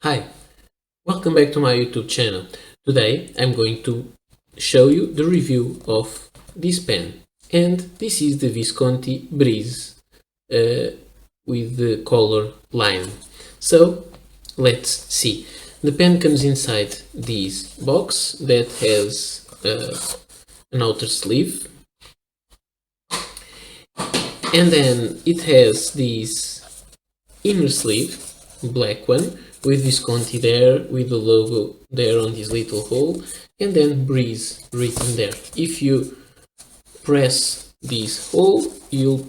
Hi, welcome back to my YouTube channel. Today I'm going to show you the review of this pen, and this is the Visconti Breeze with the color lime. So let's see. The pen comes inside this box that has an outer sleeve, and then it has this inner sleeve, black one, with Visconti there, with the logo there on this little hole, and then Breeze written there. If you press this hole, you'll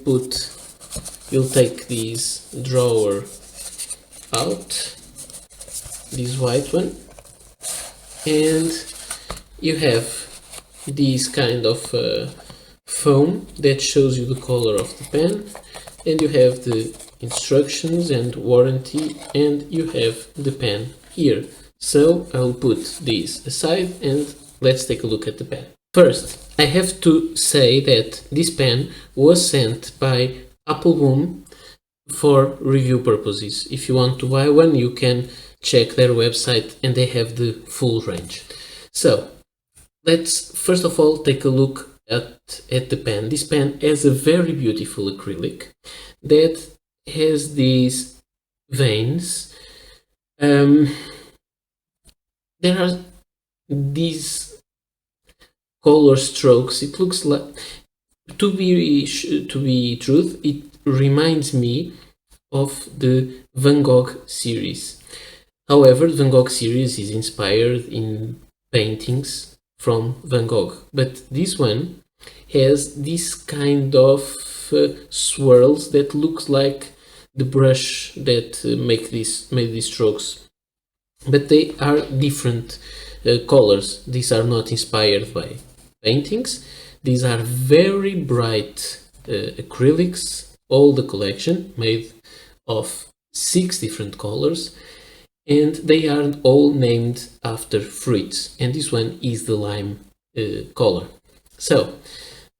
take this drawer out, this white one, and you have this kind of foam that shows you the color of the pen, and you have the instructions and warranty, and you have the pen here. So I'll put this aside and let's take a look at the pen. First, I have to say that this pen was sent by Applewoom for review purposes. If you want to buy one, you can check their website and they have the full range. So let's first of all take a look at the pen. This pen has a very beautiful acrylic that has these veins. There are these color strokes. It looks like, to be truth, it reminds me of the Van Gogh series. However, the Van Gogh series is inspired in paintings from Van Gogh, but this one has this kind of swirls that looks like the brush that made these strokes, but they are different colors. These are not inspired by paintings. These are very bright acrylics, all the collection made of 6 different colors, and they are all named after fruits, and this one is the lime color. So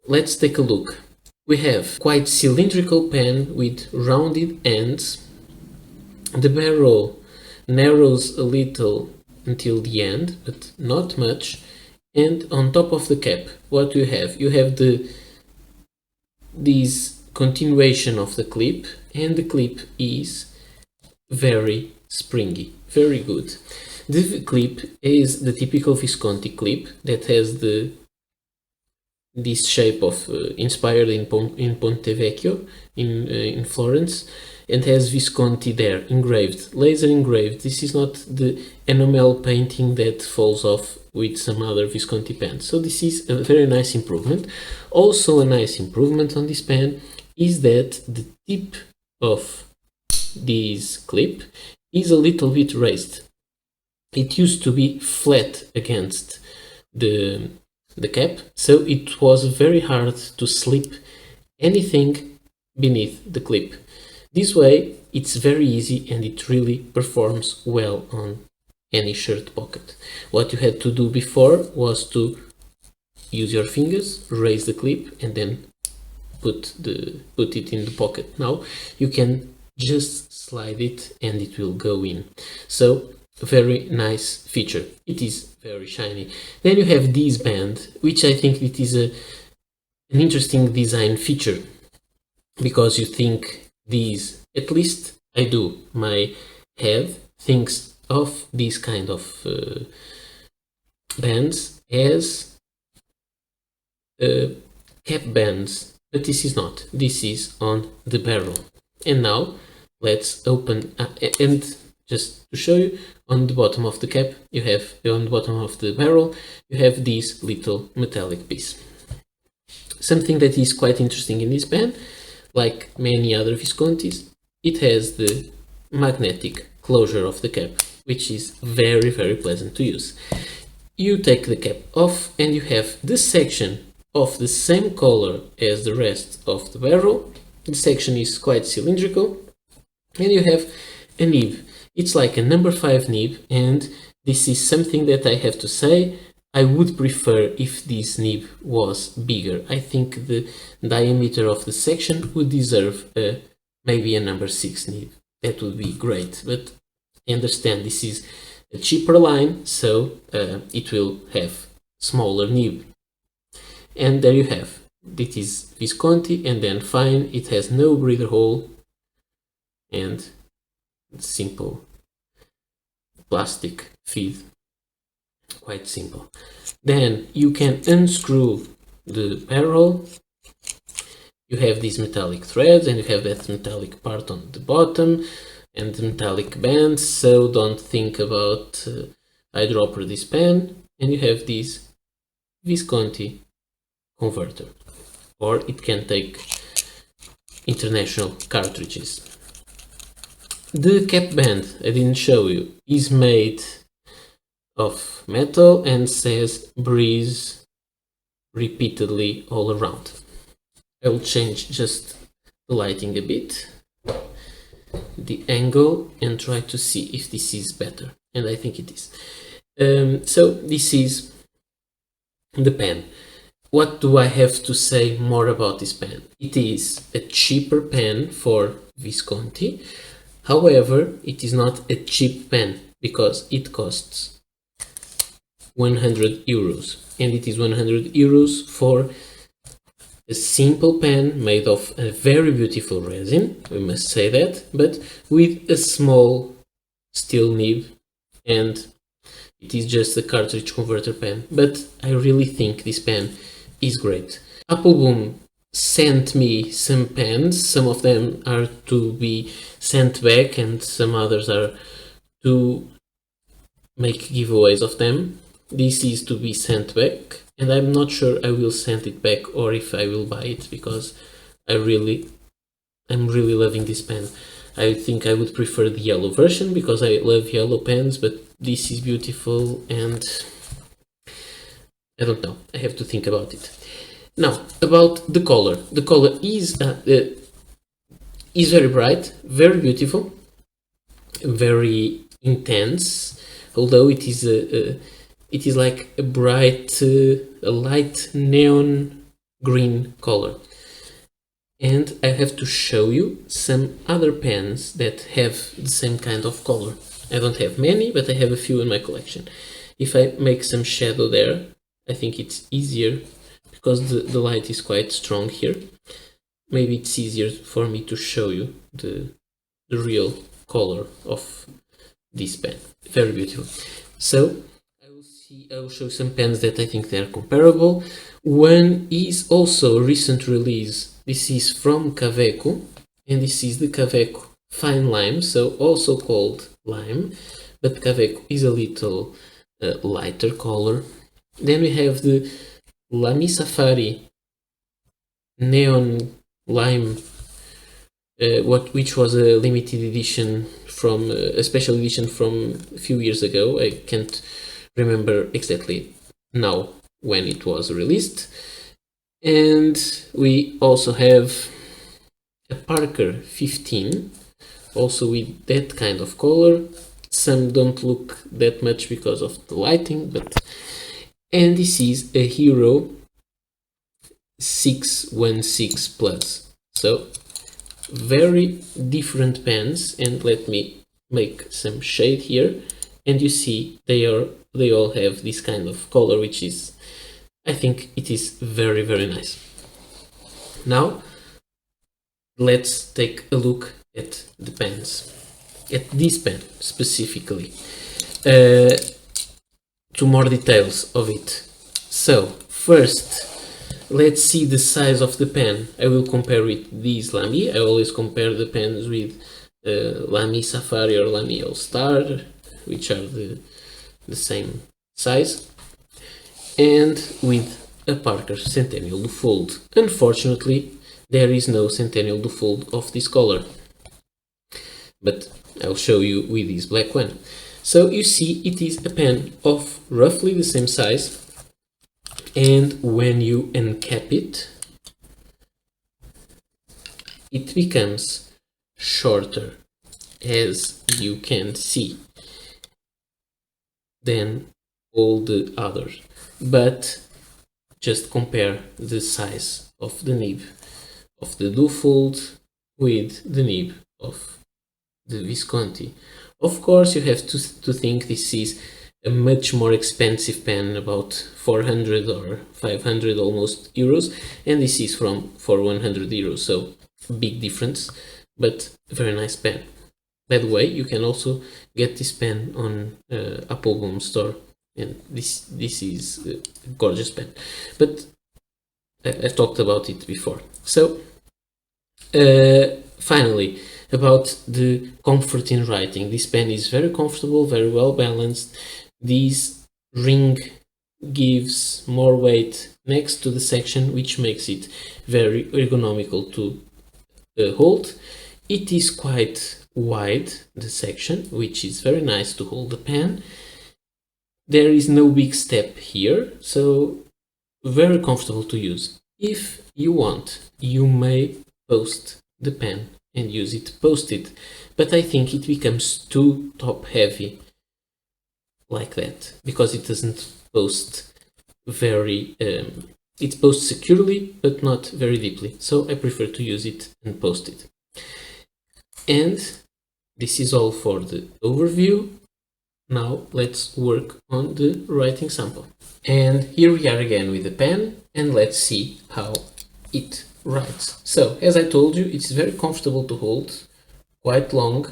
let's take a look. We have quite cylindrical pen with rounded ends. The barrel narrows a little until the end, but not much. And on top of the cap, what do you have? You have this continuation of the clip, and the clip is very springy, very good. The clip is the typical Visconti clip that has this shape of inspired in Ponte Vecchio in Florence, and has Visconti there engraved, laser engraved. This is not the enamel painting that falls off with some other Visconti pens. So this is a very nice improvement. Also a nice improvement on this pen is that the tip of this clip is a little bit raised. It used to be flat against the cap, so it was very hard to slip anything beneath the clip. This way it's very easy and it really performs well on any shirt pocket. What you had to do before was to use your fingers, raise the clip, and then put it in the pocket. Now you can just slide it and it will go in. So very nice feature. It is very shiny. Then you have this band, which I think it is an interesting design feature, because you think these, at least I do, my head thinks of these kind of bands as cap bands, but this is not. This is on the barrel. And now let's open and just to show you, on the bottom of the cap, you have, on the bottom of the barrel, you have this little metallic piece. Something that is quite interesting in this pen, like many other Viscontis, it has the magnetic closure of the cap, which is very, very pleasant to use. You take the cap off and you have this section of the same color as the rest of the barrel. The section is quite cylindrical, and you have a nib. It's like a number 5 nib, and this is something that I have to say, I would prefer if this nib was bigger. I think the diameter of the section would deserve maybe a number 6 nib. That would be great, but Understand this is a cheaper line, so it will have smaller nib. And there you have. It is Visconti, and then fine, it has no breather hole and simple plastic feed. Quite simple. Then you can unscrew the barrel. You have these metallic threads and you have that metallic part on the bottom and the metallic bands, so don't think about eyedropper this pen. And you have this Visconti converter, or it can take international cartridges. The cap band I didn't show you is made of metal and says breeze repeatedly all around. I will change just the lighting a bit, the angle, and try to see if this is better, and I think it is. So this is the pen. What do I have to say more about this pen? It is a cheaper pen for Visconti. However, it is not a cheap pen because it costs 100 euros, and it is 100 euros for a simple pen made of a very beautiful resin, we must say that, but with a small steel nib, and it is just a cartridge converter pen. But I really think this pen is great. Appleboom sent me some pens. Some of them are to be sent back and some others are to make giveaways of them. This is to be sent back, and I'm not sure I will send it back or if I will buy it, because I'm really loving this pen. I think I would prefer the yellow version because I love yellow pens, but this is beautiful and I don't know, I have to think about it. Now, about the color. The color is very bright, very beautiful, very intense, although it is like a bright, a light neon green color. And I have to show you some other pens that have the same kind of color. I don't have many, but I have a few in my collection. If I make some shadow there, I think it's easier because the light is quite strong here. Maybe it's easier for me to show you the real color of this pen. Very beautiful. So I will show some pens that I think they're comparable. One is also a recent release. This is from Kaweco, and this is the Kaweco Fine Lime, so also called lime, but Kaweco is a little lighter color. Then we have the Lamy Safari Neon Lime, which was a limited edition from a special edition from a few years ago. I can't remember exactly now when it was released. And we also have a Parker 15, also with that kind of color. Some don't look that much because of the lighting, and this is a Hero 616 Plus. So very different pens, and let me make some shade here, and you see they all have this kind of color, which is, I think it is very, very nice. Now let's take a look at the pens, at this pen specifically, to more details of it. So first, let's see the size of the pen. I will compare with these Lamy. I always compare the pens with Lamy Safari or Lamy All Star, which are the same size, and with a Parker Centennial do Fold. Unfortunately, there is no Centennial do Fold of this color, but I'll show you with this black one. So you see it is a pen of roughly the same size, and when you uncap it, it becomes shorter, as you can see, than all the others. But just compare the size of the nib of the do fold with the nib of the Visconti. Of course, you have to think this is a much more expensive pen, about 400 or 500 almost euros, and this is for 100 euros, so big difference, but very nice pen. By the way, you can also get this pen on Apple Bloom store, and this is a gorgeous pen, but I've talked about it before. So finally, about the comfort in writing. This pen is very comfortable, very well balanced. This ring gives more weight next to the section, which makes it very ergonomical to hold. It is quite wide, the section, which is very nice to hold the pen. There is no big step here, so very comfortable to use. If you want, you may post the pen and use it posted, but I think it becomes too top heavy like that, because it doesn't post very it posts securely but not very deeply, so I prefer to use it and post it. And this is all for the overview. Now let's work on the writing sample. And here we are again with the pen, and let's see how it writes. So, as I told you, it's very comfortable to hold, quite long,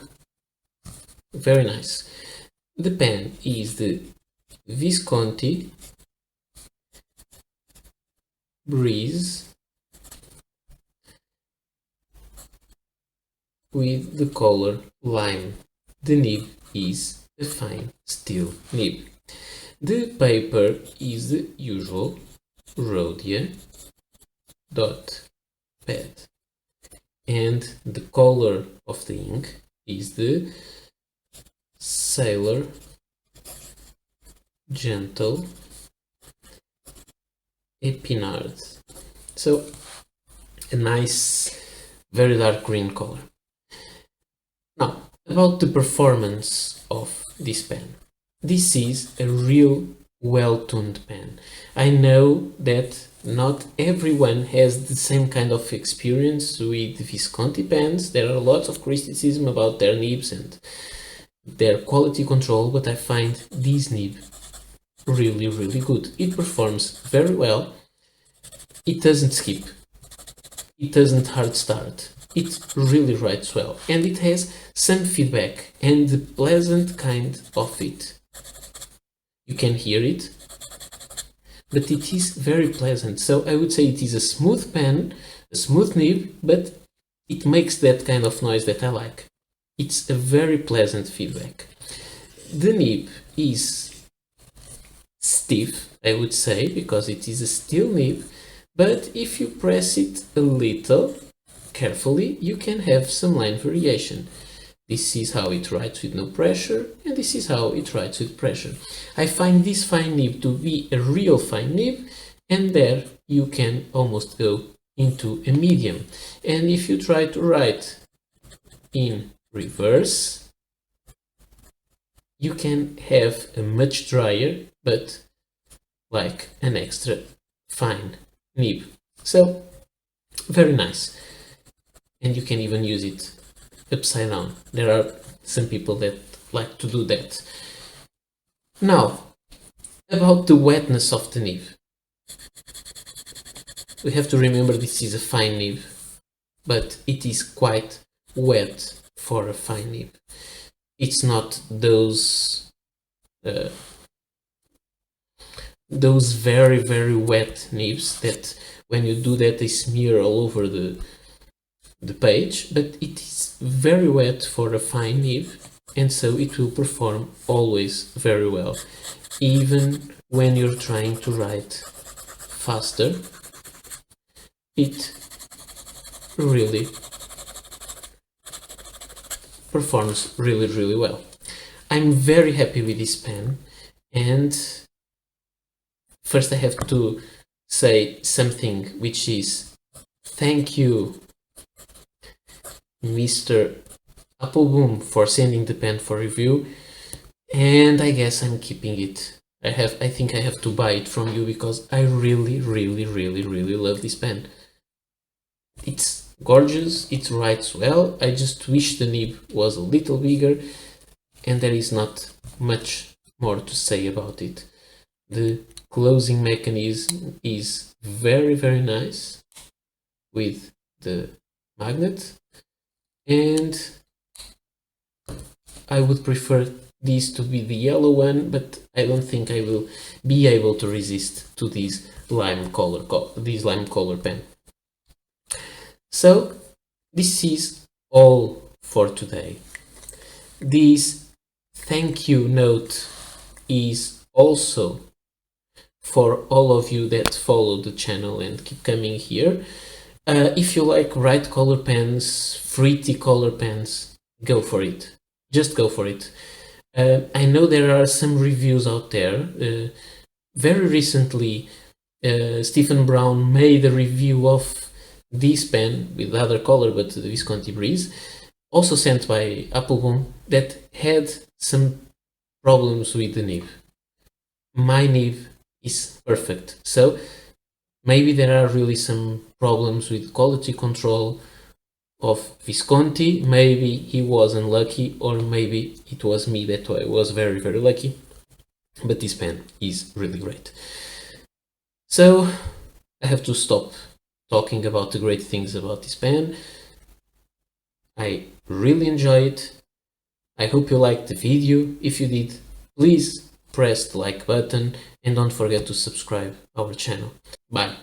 very nice. The pen is the Visconti Breeze with the color lime. The nib is a fine steel nib. The paper is the usual Rhodia dot pad, and the color of the ink is the Sailor Gentle Epinard. So a nice, very dark green color. Now, about the performance of this pen. This is a real well-tuned pen. I know that not everyone has the same kind of experience with Visconti pens. There are lots of criticism about their nibs and their quality control, but I find this nib really, really good. It performs very well. It doesn't skip. It doesn't hard start. It really writes well, and it has some feedback, and the pleasant kind of it. You can hear it, but it is very pleasant. So I would say it is a smooth pen, a smooth nib, but it makes that kind of noise that I like. It's a very pleasant feedback. The nib is stiff, I would say, because it is a steel nib, but if you press it a little carefully, you can have some line variation. This is how it writes with no pressure, and this is how it writes with pressure. I find this fine nib to be a real fine nib, and there you can almost go into a medium. And if you try to write in reverse, you can have a much drier, but like an extra fine nib. So, very nice. And you can even use it upside down. There are some people that like to do that. Now, about the wetness of the nib. We have to remember this is a fine nib, but it is quite wet for a fine nib. It's not those very, very wet nibs that when you do that they smear all over the page, but it is very wet for a fine nib, and so it will perform always very well, even when you're trying to write faster. It really performs really, really well. I'm very happy with this pen, and first I have to say something, which is thank you, Mr. Appleboom, for sending the pen for review, and I guess I'm keeping it. I think I have to buy it from you because I really, really, really, really love this pen. It's gorgeous, it writes well. I just wish the nib was a little bigger. and there is not much more to say about it. The closing mechanism is very, very nice with the magnet, and I would prefer this to be the yellow one, but I don't think I will be able to resist to this lime color pen. So this is all for today. This thank you note is also for all of you that follow the channel and keep coming here. If you like bright color pens, fruity color pens, go for it. Just go for it. I know there are some reviews out there. Very recently, Stephen Brown made a review of this pen with other color, but the Visconti Breeze, also sent by Applebaum, that had some problems with the nib. My nib is perfect, so maybe there are really some problems with quality control of Visconti. Maybe he was unlucky, or maybe it was me that I was very, very lucky, but this pen is really great. So I have to stop talking about the great things about this pen. I really enjoy it. I hope you liked the video. If you did, please press the like button and don't forget to subscribe our channel. Bye.